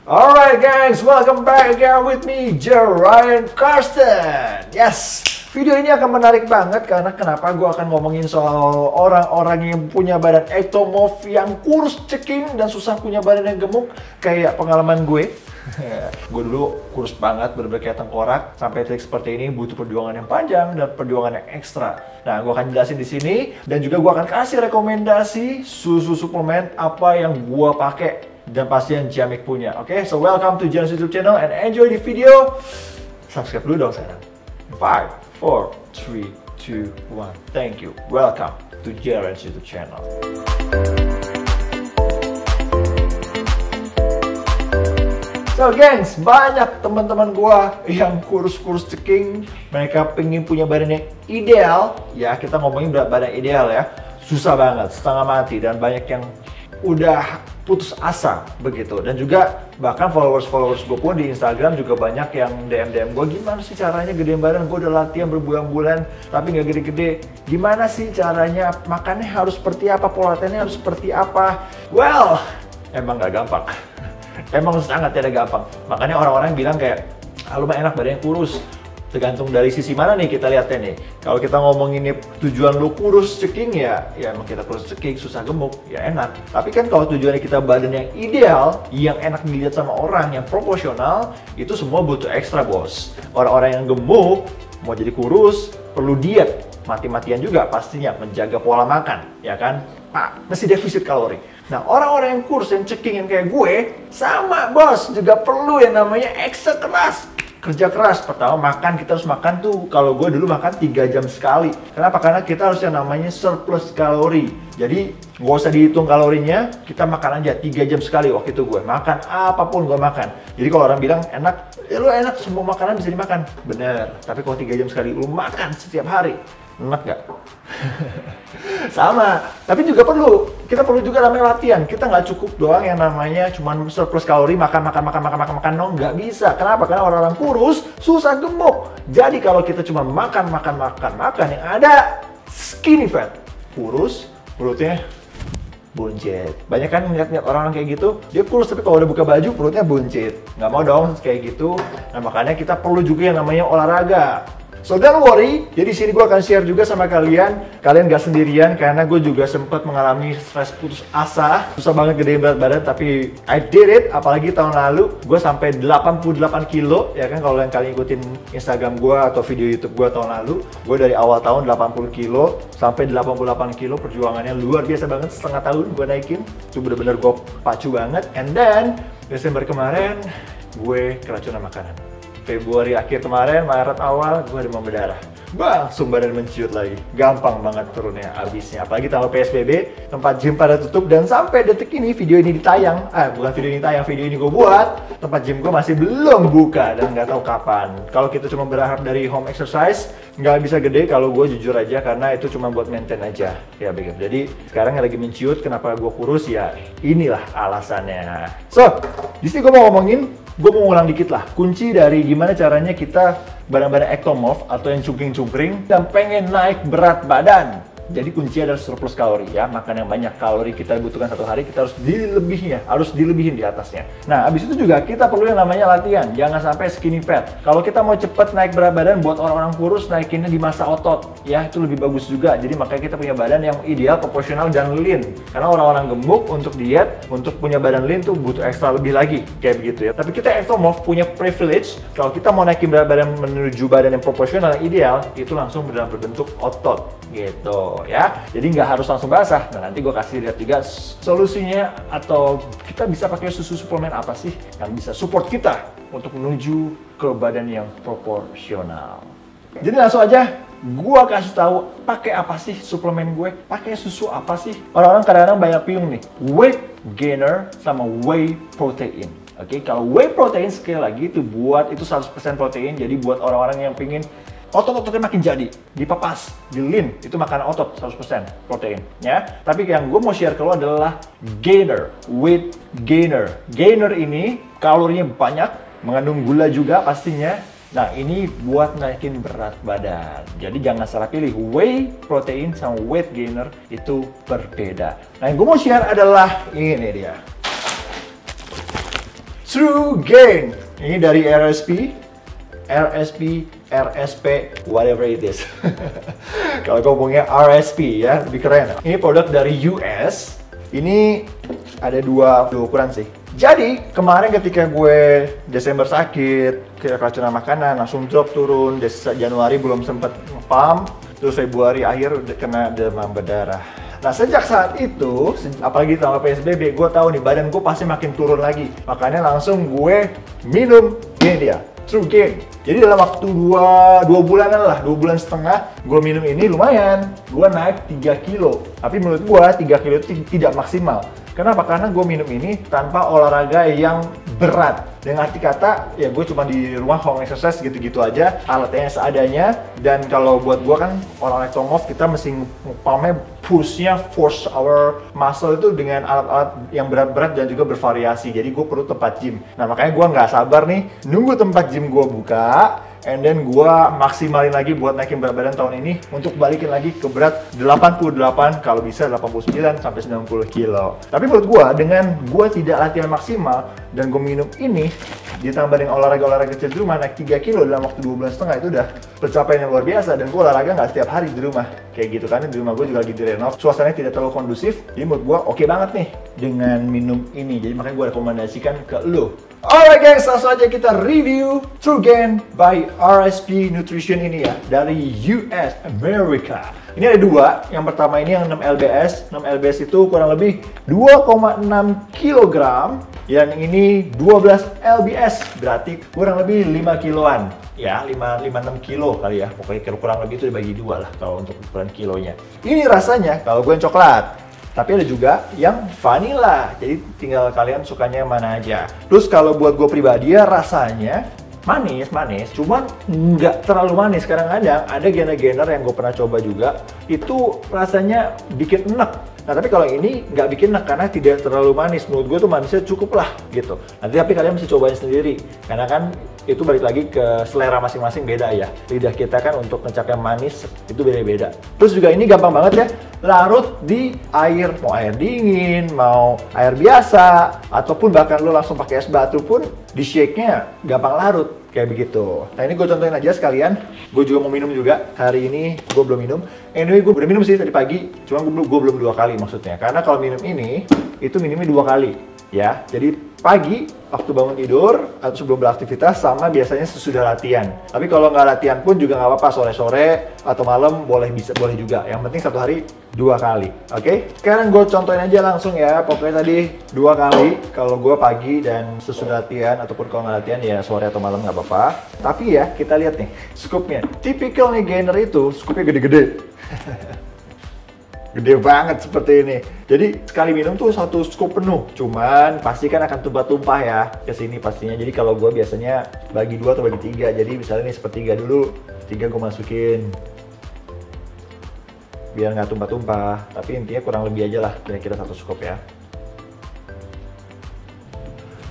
Alright guys, welcome back again with me, Ryan Karsten. Yes, video ini akan menarik banget karena kenapa gue akan ngomongin soal orang-orang yang punya badan ectomorph yang kurus ceking dan susah punya badan yang gemuk kayak pengalaman gue. Gue dulu kurus banget, bener-bener kayak tengkorak. Sampai trik seperti ini butuh perjuangan yang panjang dan perjuangan yang ekstra. Nah, gue akan jelasin di sini dan juga gue akan kasih rekomendasi susu suplemen apa yang gue pakai dan pasti yang Jamik punya. Oke, so welcome to Jan's YouTube channel and enjoy the video. Subscribe dulu dong sekarang. 5, 4, 3, 2, 1. Thank you. Welcome to Jan's YouTube channel. So gengs, banyak teman-teman gua yang kurus-kurus ceking, mereka pengen punya badan yang ideal. Ya, kita ngomongin berat badan ideal ya. Susah banget, setengah mati, dan banyak yang udah putus asa begitu. Dan juga bahkan followers gue pun di Instagram juga banyak yang DM gue, gimana sih caranya gedein badan, gue udah latihan berbulan-bulan tapi nggak gede-gede, gimana sih caranya, makannya harus seperti apa, pola latihannya harus seperti apa. Well, emang nggak gampang. Emang sangat tidak gampang. Makanya orang-orang bilang kayak, lu mah enak badannya kurus. Tergantung dari sisi mana nih kita lihatnya nih. Kalau kita ngomongin nih tujuan lu kurus ceking ya emang kita kurus ceking, susah gemuk, ya enak. Tapi kan kalau tujuannya kita badan yang ideal, yang enak dilihat sama orang, yang proporsional, itu semua butuh ekstra, bos. Orang-orang yang gemuk, mau jadi kurus, perlu diet. Mati-matian juga pastinya, menjaga pola makan, ya kan? Pak, mesti defisit kalori. Nah, orang-orang yang kurus, yang ceking, yang kayak gue, sama bos, juga perlu yang namanya ekstra keras. Kerja keras. Pertama makan, kita harus makan tuh, kalau gue dulu makan 3 jam sekali. Kenapa? Karena kita harus yang namanya surplus kalori. Jadi gak usah dihitung kalorinya, kita makan aja 3 jam sekali. Waktu itu gue makan apapun gue makan. Jadi kalau orang bilang enak, ya lu enak, semua makanan bisa dimakan. Bener, tapi kalau 3 jam sekali lu makan setiap hari, enak gak? Sama, tapi juga kita perlu juga namanya latihan. Kita nggak cukup doang yang namanya cuman surplus kalori, makan, no, nggak bisa. Kenapa? Karena orang-orang kurus susah gemuk. Jadi kalau kita cuma makan, yang ada skinny fat, kurus, perutnya buncit. Banyak kan ngeliat orang-orang kayak gitu, dia kurus tapi kalau udah buka baju perutnya buncit. Nggak mau dong kayak gitu. Nah, makanya kita perlu juga yang namanya olahraga. So don't worry, jadi sini gue akan share juga sama kalian gak sendirian karena gue juga sempat mengalami stres putus asa, susah banget gedein berat badan, tapi I did it. Apalagi tahun lalu gue sampai 88 kilo, ya kan, kalau kalian ikutin Instagram gue atau video YouTube gue tahun lalu, gue dari awal tahun 80 kilo sampai 88 kilo, perjuangannya luar biasa banget, setengah tahun gue naikin, itu bener-bener gue pacu banget. And then Desember kemarin gue keracunan makanan. Februari akhir kemarin, Maret awal, gue demam berdarah. Langsung badan menciut lagi. Gampang banget turunnya, abisnya. Apalagi tambah PSBB, tempat gym pada tutup, dan sampai detik ini video ini ditayang. Bukan video ini tayang, video ini gue buat. Tempat gym gue masih belum buka dan nggak tahu kapan. Kalau kita cuma berharap dari home exercise, nggak bisa gede. Kalau gue jujur aja, karena itu cuma buat maintain aja. Ya begitu. Jadi sekarang lagi menciut, kenapa gue kurus ya? Inilah alasannya. So, di sini gue mau ngomongin. Gue mau ngulang dikit lah, kunci dari gimana caranya kita badan-badan ectomorph atau yang cungkring-cungkring dan pengen naik berat badan. Jadi kuncinya adalah surplus kalori ya, makan yang banyak. Kalori kita butuhkan satu hari, kita harus dilebihin di atasnya. Nah, abis itu juga kita perlu yang namanya latihan, jangan sampai skinny fat. Kalau kita mau cepet naik berat badan, buat orang-orang kurus naikinnya di masa otot, ya itu lebih bagus juga. Jadi makanya kita punya badan yang ideal, proporsional, dan lean. Karena orang-orang gemuk untuk diet, untuk punya badan lean tuh butuh ekstra lebih lagi, kayak begitu ya. Tapi kita ectomorph punya privilege, kalau kita mau naikin berat badan menuju badan yang proporsional, yang ideal, itu langsung berbentuk otot, gitu ya. Jadi nggak harus langsung basah. Nah, nanti gue kasih lihat juga solusinya, atau kita bisa pakai susu suplemen apa sih yang bisa support kita untuk menuju ke badan yang proporsional. Jadi langsung aja gue kasih tahu pakai apa sih suplemen gue, pakai susu apa sih. Orang-orang kadang-kadang banyak bingung nih, weight gainer sama whey protein. Oke, kalau whey protein sekali lagi itu 100% protein. Jadi buat orang-orang yang pingin otot-ototnya makin jadi, dipepas, di lean, itu makanan otot 100% protein ya. Tapi yang gue mau share ke lo adalah gainer, weight gainer. Gainer ini kalorinya banyak, mengandung gula juga pastinya. Nah, ini buat naikin berat badan. Jadi jangan salah pilih, whey protein sama weight gainer itu berbeda. Nah, yang gue mau share adalah ini dia. True Gain. Ini dari RSP, RSP, whatever it is. Kalau gue ngomongnya RSP ya, lebih keren. Ini produk dari US. Ini ada dua ukuran sih. Jadi kemarin ketika gue Desember sakit, keracunan makanan, langsung drop turun. Januari belum sempat pump, terus Februari akhir udah kena demam berdarah. Nah sejak saat itu, apalagi tambah PSBB, gue tahu nih badan gue pasti makin turun lagi. Makanya langsung gue minum ini dia, True Gain. Jadi dalam waktu 2 bulanan lah, 2 bulan setengah, gue minum ini lumayan. Gue naik 3 kilo. Tapi menurut gue 3 kilo itu tidak maksimal. Kenapa? Karena gue minum ini tanpa olahraga yang berat. Dengan arti kata, ya gue cuma di rumah home exercise gitu-gitu aja, alatnya seadanya. Dan kalau buat gue kan, orang ektomorf, kita mesti pumpnya force our muscle itu dengan alat-alat yang berat-berat dan juga bervariasi. Jadi gue perlu tempat gym. Nah makanya gue nggak sabar nih, nunggu tempat gym gue buka, and then gue maksimalin lagi buat naikin berat badan tahun ini untuk balikin lagi ke berat 88, kalau bisa 89 sampai 90 kilo. Tapi menurut gue, dengan gue tidak latihan maksimal dan gue minum ini, ditambah dengan olahraga kecil di rumah, naik 3 kilo dalam waktu 2 bulan setengah, itu udah pencapaian yang luar biasa. Dan gue olahraga nggak setiap hari di rumah kayak gitu, karena di rumah gue juga lagi direnov, suasananya tidak terlalu kondusif. Jadi menurut gue oke banget nih dengan minum ini. Jadi makanya gue rekomendasikan ke lo. Alright guys, langsung aja kita review True Gain by RSP Nutrition ini ya, dari US America. Ini ada dua. Yang pertama ini yang 6 lbs. 6 lbs itu kurang lebih 2,6 kg. Yang ini 12 lbs, berarti kurang lebih 5 kiloan. Ya, 5-6 kilo kali ya. Pokoknya kurang lebih itu dibagi dua lah kalau untuk ukuran kilonya. Ini rasanya kalau gue yang coklat. Tapi ada juga yang vanilla, jadi tinggal kalian sukanya yang mana aja. Terus kalau buat gue pribadi ya rasanya manis, cuman nggak terlalu manis. Kadang-kadang ada gainer yang gue pernah coba juga, itu rasanya bikin enek. Nah tapi kalau ini nggak bikin enek karena tidak terlalu manis. Menurut gue tuh manisnya cukup lah gitu. Nanti tapi kalian mesti cobain sendiri, karena kan itu balik lagi ke selera masing-masing, beda ya. Lidah kita kan untuk ngecap yang manis itu beda-beda. Terus juga ini gampang banget ya, larut di air, mau air dingin, mau air biasa, ataupun bahkan lo langsung pakai es batu pun di shake-nya gampang larut kayak begitu. Nah ini gue contohin aja sekalian. Gue juga mau minum juga. Hari ini gue belum minum. Anyway, gue udah minum sih tadi pagi, cuma gue belum 2 kali maksudnya. Karena kalau minum ini, itu minumnya 2 kali ya. Jadi pagi waktu bangun tidur atau sebelum beraktivitas, sama biasanya sesudah latihan. Tapi kalau nggak latihan pun juga nggak apa-apa, sore-sore atau malam boleh juga. Yang penting satu hari 2 kali. Oke? Sekarang gue contohin aja langsung ya. Pokoknya tadi 2 kali kalau gue pagi dan sesudah latihan, ataupun kalau nggak latihan ya sore atau malam nggak apa-apa. Tapi ya kita lihat nih scoopnya. Tipikal nih gainer itu scoopnya gede-gede. Gede banget seperti ini. Jadi sekali minum tuh 1 scoop penuh. Cuman pasti kan akan tumpah-tumpah ya ke sini pastinya. Jadi kalau gue biasanya bagi 2 atau bagi 3. Jadi misalnya nih sepertiga dulu, 3 gue masukin. Biar nggak tumpah-tumpah. Tapi intinya kurang lebih aja lah, kira-kira 1 scoop ya.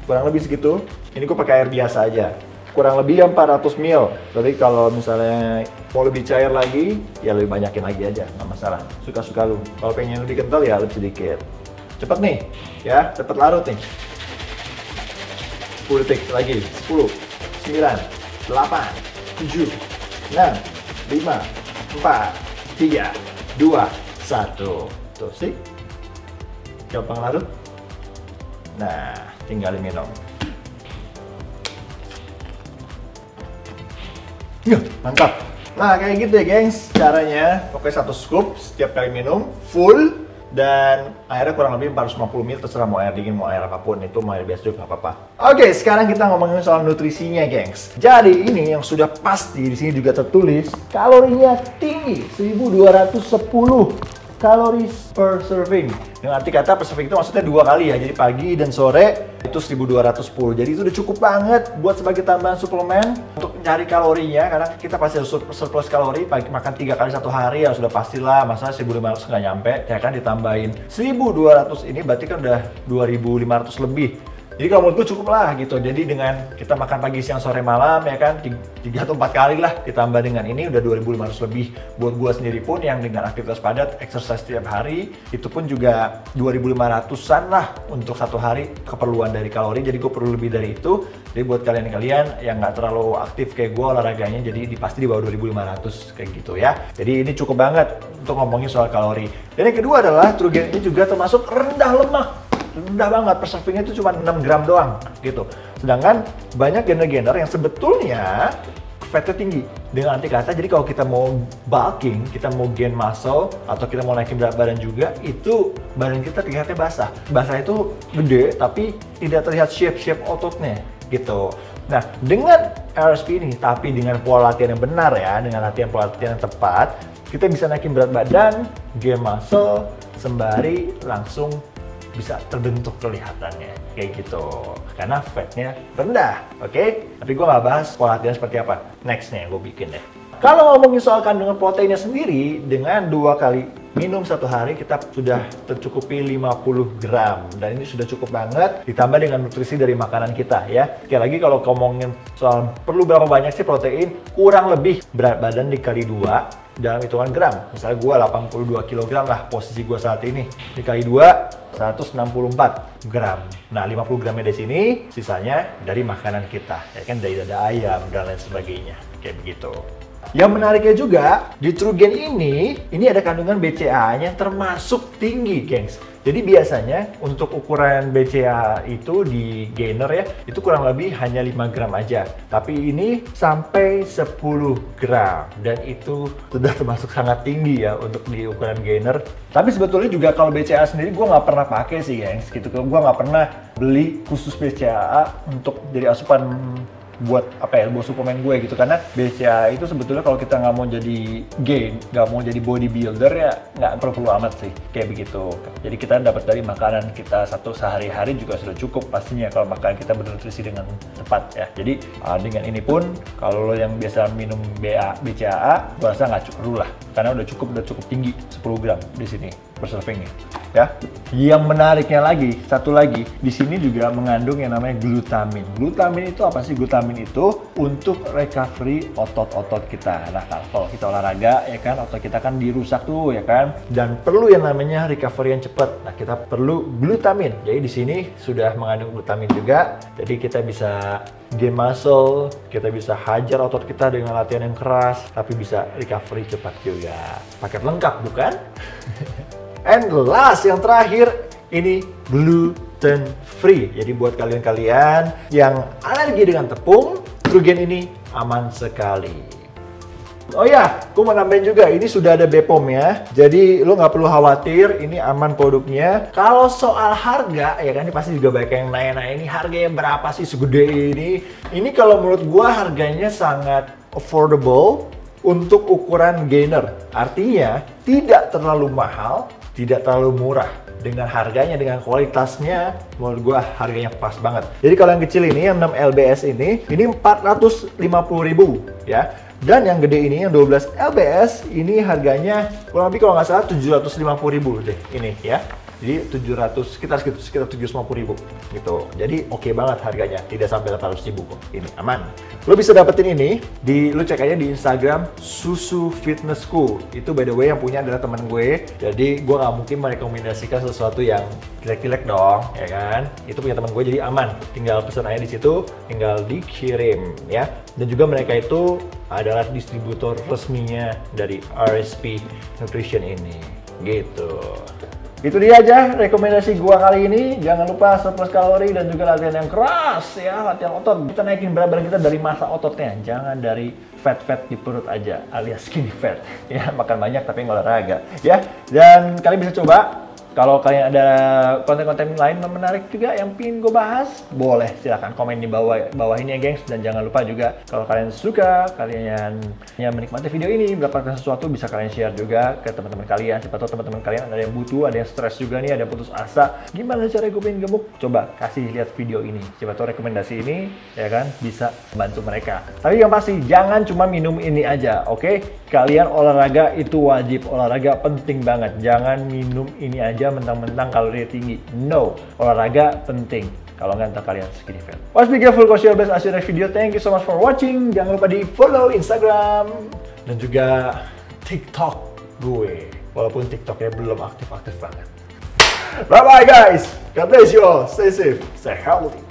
Kurang lebih segitu. Ini gue pakai air biasa aja. Kurang lebih 400 ml. Tapi kalau misalnya mau lebih cair lagi, ya lebih banyakin lagi aja, nggak masalah. Suka-suka lu. Kalau pengen lebih kental ya lebih sedikit. Cepet nih, ya, cepet larut nih. 10 detik lagi. 10, 9, 8, 7, 6, 5, 4, 3, 2, 1. Tuh sih, gampang larut. Nah, tinggal minum. Mantap. Nah kayak gitu ya gengs caranya. Pokoknya 1 scoop setiap kali minum full. Dan airnya kurang lebih 450 ml, terserah mau air dingin, mau air apapun. Itu mau air biasa juga nggak apa-apa. Oke, sekarang kita ngomongin soal nutrisinya gengs. Jadi ini yang sudah pasti di sini juga tertulis kalorinya tinggi, 1210 calories per serving. Dengan arti kata per serving itu maksudnya 2 kali ya. Jadi pagi dan sore itu 1210. Jadi itu udah cukup banget buat sebagai tambahan suplemen untuk mencari kalorinya. Karena kita pasti harus surplus kalori. Pagi makan 3 kali 1 hari ya sudah pastilah. Masa 1500 nggak nyampe. Ya kan ditambahin 1200 ini berarti kan udah 2500 lebih Jadi kalau menurut gue cukup lah gitu. Jadi dengan kita makan pagi, siang, sore, malam ya kan 3 atau 4 kali lah, ditambah dengan ini udah 2.500 lebih. Buat gue sendiri pun yang dengan aktivitas padat, exercise setiap hari, itu pun juga 2.500-an lah untuk satu hari keperluan dari kalori. Jadi gue perlu lebih dari itu. Jadi buat kalian-kalian yang nggak terlalu aktif kayak gue olahraganya, jadi pasti di bawah 2.500 kayak gitu ya. Jadi ini cukup banget untuk ngomongin soal kalori. Dan yang kedua adalah Trugen ini juga termasuk rendah lemak. Rendah banget, per servingnya itu cuma 6 gram doang gitu. Sedangkan banyak gainer-gainer yang sebetulnya fatnya tinggi. Dengan arti kata, jadi kalau kita mau bulking, kita mau gain muscle, atau kita mau naikin berat badan juga, itu badan kita terlihatnya basah. Basah itu gede, tapi tidak terlihat shape ototnya gitu. Nah, dengan RSP ini, tapi dengan pola latihan yang benar ya, dengan pola latihan yang tepat, kita bisa naikin berat badan, gain muscle, sembari langsung bisa terbentuk kelihatannya kayak gitu karena fatnya rendah, oke? Tapi gue nggak bahas pola latihan seperti apa, nextnya gue bikin deh. Kalau ngomongin soal kandungan proteinnya sendiri, dengan 2 kali minum satu hari kita sudah tercukupi 50 gram dan ini sudah cukup banget, ditambah dengan nutrisi dari makanan kita ya. Sekali lagi kalau ngomongin soal perlu berapa banyak sih protein, kurang lebih berat badan dikali 2 dalam hitungan gram. Misalnya gue 82 kg lah posisi gue saat ini, dikali 2 164 gram. Nah 50 gramnya dari sini, sisanya dari makanan kita ya kan, dari dada ayam dan lain sebagainya kayak begitu. Yang menariknya juga di Trugen ini ada kandungan BCA-nya termasuk tinggi, gengs. Jadi biasanya untuk ukuran BCA itu di gainer ya, itu kurang lebih hanya 5 gram aja. Tapi ini sampai 10 gram dan itu sudah termasuk sangat tinggi ya untuk di ukuran gainer. Tapi sebetulnya juga kalau BCA sendiri gue nggak pernah pakai sih, gengs. Gitu, gue nggak pernah beli khusus BCA untuk jadi asupan buat apa ya, buat suplemen gue gitu, karena BCA itu sebetulnya kalau kita nggak mau jadi gain, nggak mau jadi bodybuilder ya nggak perlu amat sih kayak begitu. Jadi kita dapat dari makanan kita satu sehari-hari juga sudah cukup pastinya kalau makanan kita bernutrisi dengan tepat ya. Jadi dengan ini pun kalau lo yang biasa minum BCAA, gue rasa nggak perlu lah karena udah cukup tinggi 10 gram di sini per servingnya ya. Yang menariknya lagi, satu lagi di sini juga mengandung yang namanya glutamin. Glutamin itu apa sih? Glutamin itu untuk recovery otot-otot kita. Nah, kalau kita olahraga ya kan, otot kita kan dirusak tuh ya kan, dan perlu yang namanya recovery yang cepat. Nah, kita perlu glutamin. Jadi di sini sudah mengandung glutamin juga. Jadi kita bisa gain muscle, kita bisa hajar otot kita dengan latihan yang keras, tapi bisa recovery cepat juga. Paket lengkap bukan? And last, yang terakhir, ini gluten free. Jadi buat kalian-kalian yang alergi dengan tepung, Trugen ini aman sekali. Oh ya, gue mau nambahin juga, ini sudah ada BPOM ya. Jadi lo nggak perlu khawatir, ini aman produknya. Kalau soal harga, ya kan ini pasti juga banyak yang nanya-nanya, ini harganya berapa sih segede ini? Ini kalau menurut gue harganya sangat affordable untuk ukuran gainer. Artinya tidak terlalu mahal, tidak terlalu murah. Dengan harganya, dengan kualitasnya, menurut gua harganya pas banget. Jadi kalau yang kecil ini, yang 6 lbs ini 450.000 ya. Dan yang gede ini, yang 12 lbs, ini harganya kurang lebih kalau nggak salah 750.000 deh ini ya. Jadi 700, sekitar 750.000 gitu. Jadi oke banget harganya, tidak sampai 800.000 kok. Ini aman. Lo bisa dapetin ini lo cek aja di Instagram Susu Fitness School. Itu by the way yang punya adalah teman gue. Jadi gue nggak mungkin merekomendasikan sesuatu yang jelek-jelek dong, ya kan? Itu punya teman gue, jadi aman. Tinggal pesan aja di situ, tinggal dikirim ya. Dan juga mereka itu adalah distributor resminya dari RSP Nutrition ini. Gitu. Itu dia aja rekomendasi gua kali ini. Jangan lupa surplus kalori dan juga latihan yang keras ya, latihan otot. Kita naikin berat badan kita dari massa ototnya, jangan dari fat di perut aja alias skinny fat. Ya, makan banyak tapi nggak olahraga ya. Dan kalian bisa coba. Kalau kalian ada konten-konten lain yang menarik juga yang pingin gue bahas, boleh silahkan komen di bawah ini ya gengs. Dan jangan lupa juga kalau kalian suka, kalian yang menikmati video ini, mendapatkan sesuatu, bisa kalian share juga ke teman-teman kalian. Siapa tahu teman-teman kalian ada yang butuh, ada yang stres juga nih, ada yang putus asa. Gimana cara gue pengen gemuk? Coba kasih lihat video ini. Siapa tahu rekomendasi ini ya kan bisa membantu mereka. Tapi yang pasti jangan cuma minum ini aja, oke? Kalian olahraga itu wajib, olahraga penting banget. Jangan minum ini aja mentang-mentang kalori tinggi. No, olahraga penting. Kalau nggak, ntar kalian skinny fat. Always be careful, cause your best as your next video. Thank you so much for watching. Jangan lupa di follow Instagram dan juga TikTok gue. Walaupun TikToknya belum aktif-aktif banget. Bye-bye guys. God bless you all. Stay safe. Stay healthy.